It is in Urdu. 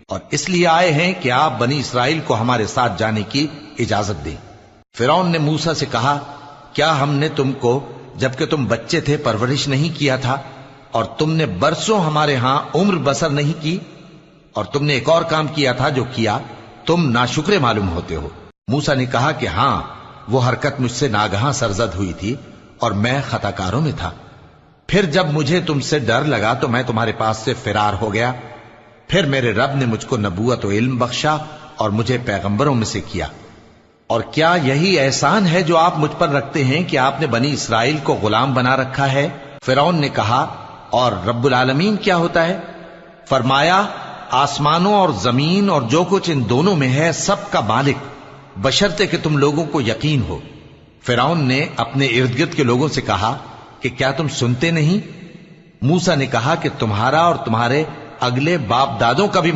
اور اس لیے آئے ہیں کہ آپ بنی اسرائیل کو ہمارے ساتھ جانے کی اجازت دیں۔ فرعون نے موسیٰ سے کہا، کیا ہم نے تم کو جبکہ تم بچے تھے پرورش نہیں کیا تھا، اور تم نے برسوں ہمارے ہاں عمر بسر نہیں کی؟ اور تم نے ایک اور کام کیا تھا جو کیا، تم ناشکرے معلوم ہوتے ہو۔ موسیٰ نے کہا کہ ہاں، وہ حرکت مجھ سے ناگہاں سرزد ہوئی تھی اور میں خطا کاروں میں تھا۔ پھر جب مجھے تم سے ڈر لگا تو میں تمہارے پاس سے فرار ہو گیا۔ پھر میرے رب نے مجھ کو نبوت و علم بخشا اور مجھے پیغمبروں میں سے کیا۔ اور کیا یہی احسان ہے جو آپ مجھ پر رکھتے ہیں کہ آپ نے بنی اسرائیل کو غلام بنا رکھا ہے؟ فرعون نے کہا، اور رب العالمین کیا ہوتا ہے؟ فرمایا، آسمانوں اور زمین اور جو کچھ ان دونوں میں ہے سب کا مالک، بشرطے کہ تم لوگوں کو یقین ہو۔ فرعون نے اپنے ارد گرد کے لوگوں سے کہا کہ کیا تم سنتے نہیں؟ موسیٰ نے کہا کہ تمہارا اور تمہارے اگلے باپ دادوں کا بھی